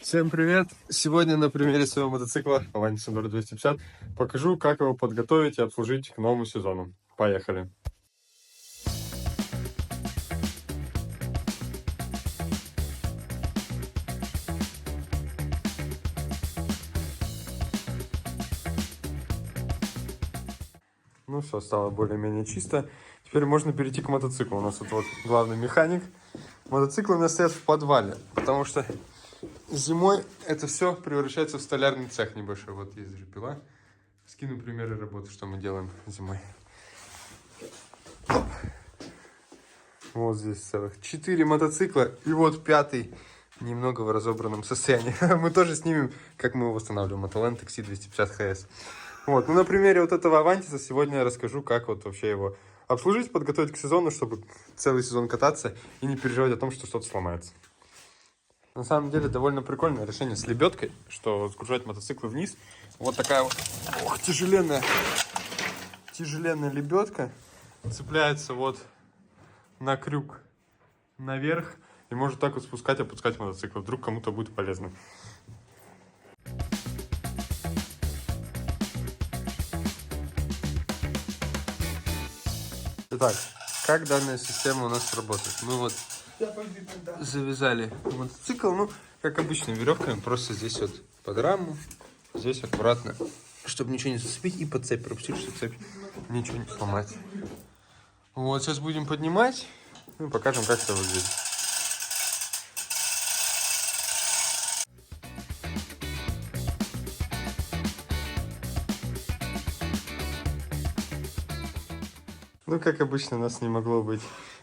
Всем привет! Сегодня на примере своего мотоцикла Avanti Sandero 250 покажу, как его подготовить и обслужить к новому сезону. Поехали! Ну все, стало более-менее чисто. Теперь можно перейти к мотоциклу. У нас тут вот главный механик. Мотоциклы у нас стоят в подвале, потому что зимой это все превращается в столярный цех небольшой. Вот есть же пила. Скину примеры работы, что мы делаем зимой. Вот здесь целых 4 мотоцикла. И вот 5-й немного в разобранном состоянии. Мы тоже снимем, как мы его восстанавливаем. Это Land XC250 HS. Вот, ну на примере вот этого Авантиса сегодня я расскажу, как вот вообще его обслужить, подготовить к сезону, чтобы целый сезон кататься и не переживать о том, что что-то сломается. На самом деле довольно прикольное решение с лебедкой, что сгружать мотоциклы вниз. Вот такая вот тяжеленная лебедка цепляется вот на крюк наверх и может так вот спускать, опускать мотоцикл. Вдруг кому-то будет полезно. Итак, как данная система у нас работает? Мы вот завязали мотоцикл, ну, как обычно, веревками, просто здесь вот под раму, здесь аккуратно, чтобы ничего не зацепить, и под цепь пропустить, чтобы цепь ничего не сломать. Вот, сейчас будем поднимать и покажем, как это выглядит. Ну, как обычно, у нас не могло быть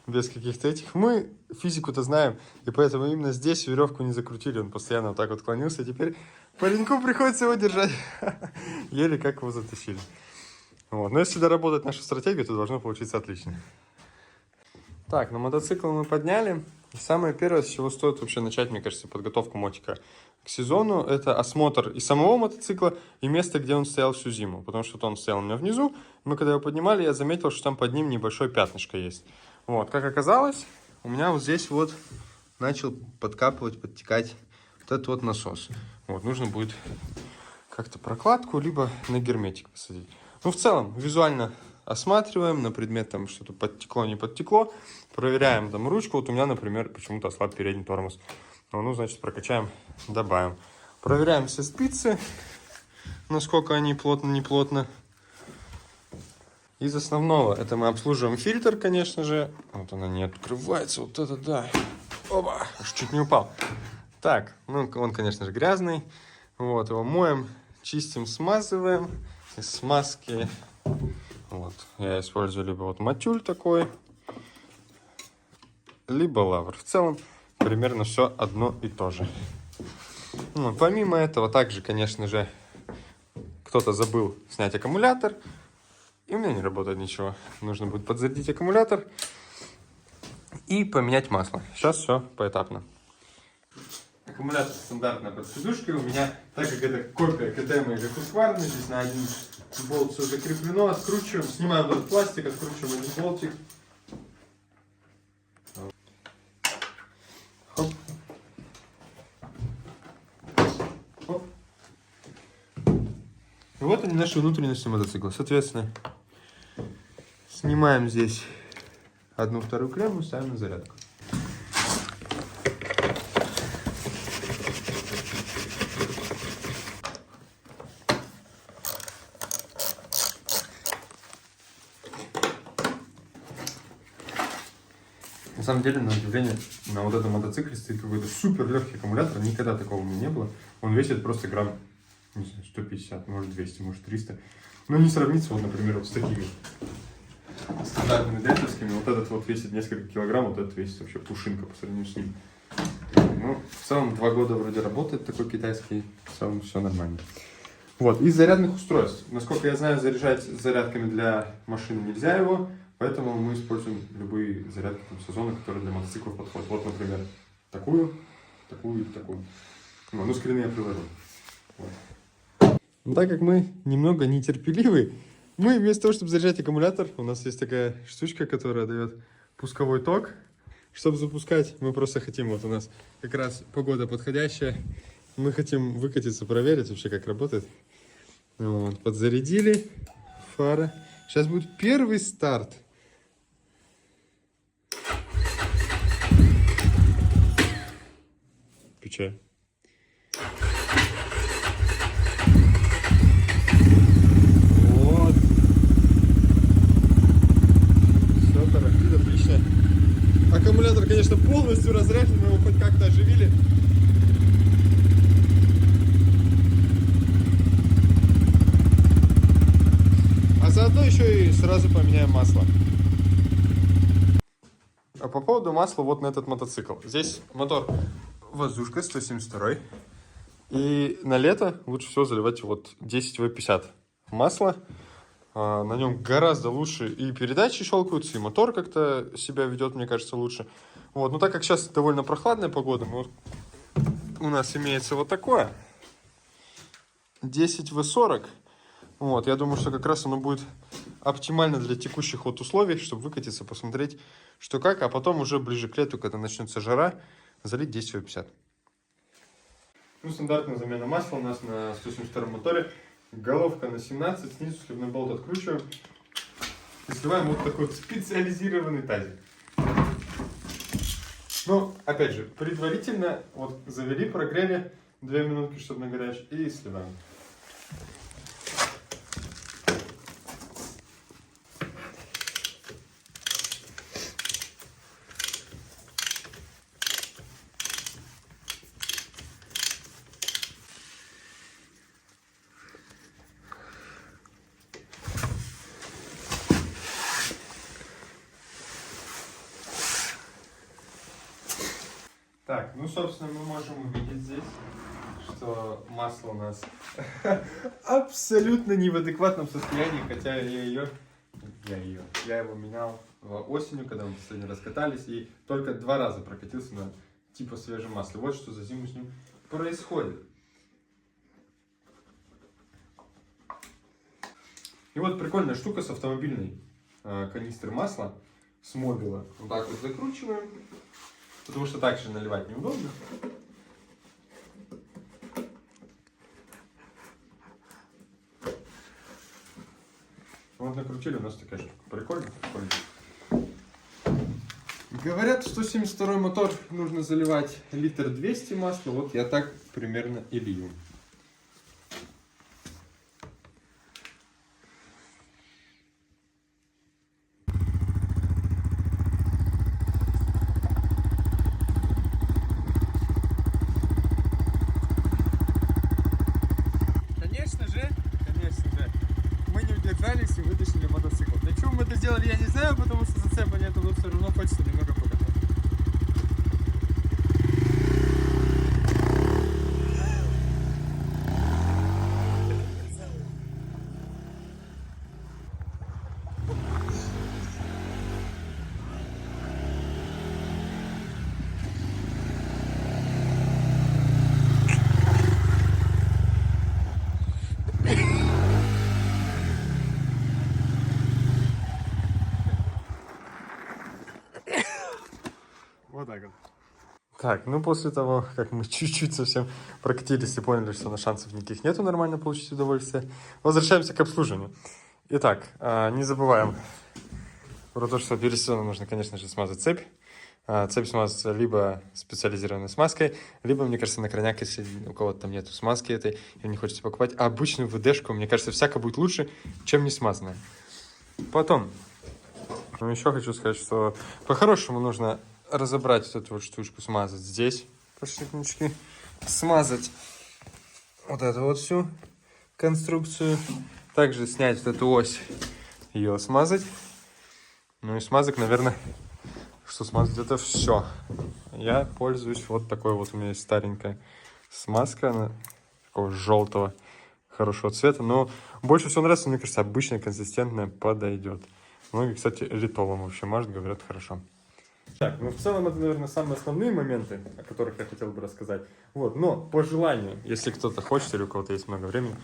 без каких-то этих. Мы физику-то знаем, и поэтому именно здесь веревку не закрутили. Он постоянно вот так вот клонился, и теперь пареньку приходится его держать. Еле как его затащили. Вот. Но если доработать нашу стратегию, то должно получиться отлично. Так, на мотоцикл мы подняли. И самое первое, с чего стоит вообще начать, мне кажется, подготовку мотика к сезону, это осмотр и самого мотоцикла, и место, где он стоял всю зиму. Потому что вот он стоял у меня внизу. Мы когда его поднимали, я заметил, что там под ним небольшое пятнышко есть. Вот, как оказалось, у меня вот здесь вот начал подкапывать, подтекать вот этот вот насос. Вот, нужно будет как-то прокладку, либо на герметик посадить. Ну, в целом, визуально осматриваем на предмет, там что-то подтекло, не подтекло. Проверяем там ручку. Вот у меня, например, почему-то ослаб передний тормоз. Ну, значит, прокачаем, добавим. Проверяем все спицы, насколько они плотно, не плотно. Из основного это мы обслуживаем фильтр, конечно же. Вот она не открывается, вот это да. Оба, аж чуть не упал. Так, ну он, конечно же, грязный. Вот, его моем, чистим, смазываем. Из смазки, вот, я использую либо вот матюль такой, либо лавр. В целом, примерно все одно и то же. Ну, помимо этого, также, конечно же, кто-то забыл снять аккумулятор. И у меня не работает ничего. Нужно будет подзарядить аккумулятор и поменять масло. Сейчас все поэтапно. Аккумулятор стандартная под сидушкой. У меня, так как это копия КТМ и Husqvarna, здесь на один болт все закреплено. Откручиваем, снимаем этот пластик, откручиваем один болтик. Хоп. Хоп. И вот они, наши внутренности мотоцикла. Соответственно, снимаем здесь одну-вторую клемму, ставим на зарядку. На самом деле, на удивление, на вот этом мотоцикле стоит какой-то супер легкий аккумулятор. Никогда такого у меня не было. Он весит просто грамм, не знаю, 150, может 200, может 300. Но не сравнится, вот, например, вот с такими стандартными дельтовскими. Вот этот вот весит несколько килограмм, вот этот весит вообще пушинка по сравнению с ним. Ну, в целом 2 года вроде работает такой китайский. В целом все нормально. Вот, из зарядных устройств. Насколько я знаю, заряжать зарядками для машины нельзя его. Поэтому мы используем любые зарядки там, сезона, которые для мотоциклов подходят. Вот, например, такую и такую. Ну, скрины я приложу. Вот. Но так как мы немного нетерпеливы, мы вместо того, чтобы заряжать аккумулятор, у нас есть такая штучка, которая дает пусковой ток. Чтобы запускать, мы просто хотим, вот у нас как раз погода подходящая, Мы хотим выкатиться, проверить вообще, как работает. Вот, подзарядили фары. Сейчас будет первый старт. Включай. Вот. Все тарахтит, отлично. Аккумулятор, конечно, полностью разряжен, мы его хоть как-то оживили. А заодно еще и сразу поменяем масло. А по поводу масла вот на этот мотоцикл. Здесь мотор воздушка 172. И на лето лучше всего заливать вот 10В50 масла. На нем гораздо лучше и передачи щелкаются, и мотор как-то себя ведет, мне кажется, лучше. Вот. Но так как сейчас довольно прохладная погода, вот у нас имеется вот такое 10В40. Вот, я думаю, что как раз оно будет оптимально для текущих вот условий, чтобы выкатиться, посмотреть, что как, а потом уже ближе к лету, когда начнется жара, залить 10В50. Ну, стандартная замена масла у нас на 172 моторе. Головка на 17, снизу сливной болт откручиваем. И сливаем вот такой вот специализированный тазик. Ну, опять же, предварительно вот завели, прогрели 2 минутки, чтобы нагорячить, и сливаем. Так, ну, собственно, мы можем увидеть здесь, что масло у нас абсолютно не в адекватном состоянии, хотя я его менял осенью, когда мы последний раз катались, и только 2 раза прокатился на типа свежем масле. Вот что за зиму с ним происходит. И вот прикольная штука с автомобильной канистры масла с мобила. Вот так вот закручиваем. Потому что так же наливать неудобно. Вот накрутили, у нас такая штука. Прикольно, прикольно. Говорят, что 72-й мотор нужно заливать 1,2 масла. Вот я так примерно и лью. И вытащили мотоцикл. Для чего мы это сделали, я не знаю, потому что зацепа нету, но все равно хочется немного покатать. Вот так вот. Так, ну после того, как мы чуть-чуть совсем прокатились и поняли, что на шансов никаких нету нормально получить удовольствие, возвращаемся к обслуживанию. Итак, не забываем про то, что перед сезоном нужно, конечно же, смазать цепь. Цепь смазывается либо специализированной смазкой, либо, мне кажется, на крайняк, если у кого-то там нету смазки этой, и не хочется покупать. А обычную ВДшку, мне кажется, всяко будет лучше, чем не смазанная. Потом, ну, еще хочу сказать, что по-хорошему нужно разобрать вот эту вот штучку, смазать здесь подшипнички, смазать вот эту вот всю конструкцию, также снять вот эту ось, ее смазать, ну и смазок, наверное, что смазать это все. Я пользуюсь вот такой вот, у меня есть старенькая смазка, она такого желтого хорошего цвета, но больше всего нравится, мне кажется, обычная консистентная подойдет. Многие, кстати, литолом вообще мажут, говорят, хорошо. Так, ну в целом это, наверное, самые основные моменты, о которых я хотел бы рассказать. Вот, но по желанию, если кто-то хочет или у кого-то есть много времени,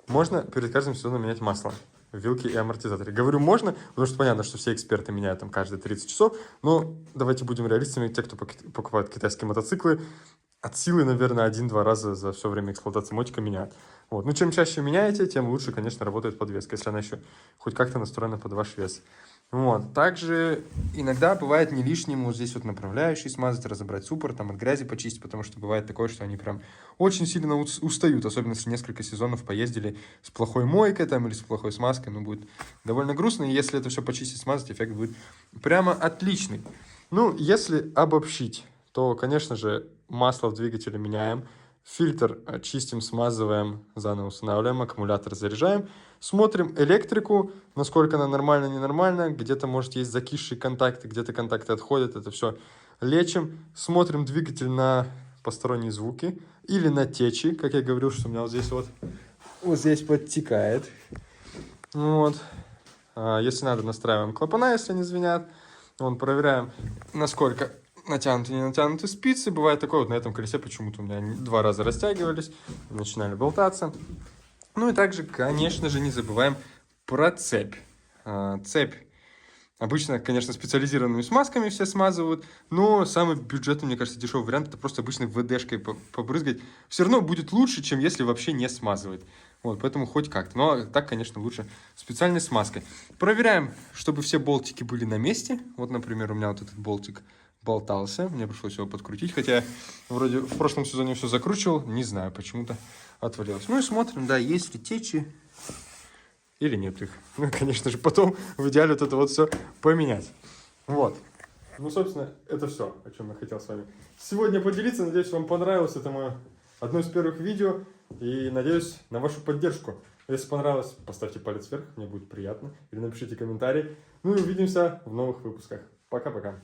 можно перед каждым сезоном менять масло, вилки и амортизаторы. Говорю можно, потому что понятно, что все эксперты меняют там каждые 30 часов, но давайте будем реалистами, те, кто покупают китайские мотоциклы, от силы, наверное, 1-2 раза за все время эксплуатации мотика меняют. Вот. Ну, чем чаще меняете, тем лучше, конечно, работает подвеска, если она еще хоть как-то настроена под ваш вес. Вот. Также иногда бывает не лишним вот здесь вот направляющий смазать, разобрать суппорт, там от грязи почистить, потому что бывает такое, что они прям очень сильно устают, особенно если несколько сезонов поездили с плохой мойкой там или с плохой смазкой, ну, будет довольно грустно, и если это все почистить, смазать, эффект будет прямо отличный. Ну, если обобщить, то, конечно же, масло в двигателе меняем, фильтр чистим, смазываем, заново устанавливаем, аккумулятор заряжаем, смотрим электрику, насколько она нормальна, ненормальна, где-то, может, есть закисшие контакты, где-то контакты отходят, это все лечим, смотрим двигатель на посторонние звуки или на течи, как я говорил, что у меня вот здесь подтекает. Вот. Если надо, настраиваем клапана, если они звенят. Вон, проверяем, насколько натянуты, не натянуты спицы. Бывает такое, вот на этом колесе почему-то у меня 2 раза растягивались, начинали болтаться. Ну и также, конечно же, не забываем про цепь. Цепь обычно, конечно, специализированными смазками все смазывают, но самый бюджетный, мне кажется, дешевый вариант — это просто обычной ВДшкой побрызгать. Все равно будет лучше, чем если вообще не смазывать. Вот, поэтому хоть как-то. Но так, конечно, лучше специальной смазкой. Проверяем, чтобы все болтики были на месте. Вот, например, у меня вот этот болтик болтался. Мне пришлось его подкрутить. Хотя вроде в прошлом сезоне все закручивал. Не знаю, почему-то отвалилось. Ну и смотрим, да, есть ли течи или нет их. Ну, конечно же, потом в идеале вот это вот все поменять. Вот. Ну, собственно, это все, о чем я хотел с вами сегодня поделиться. Надеюсь, вам понравилось. Это мое одно из первых видео. И надеюсь на вашу поддержку. Если понравилось, поставьте палец вверх, мне будет приятно. Или напишите комментарий. Ну и увидимся в новых выпусках. Пока-пока.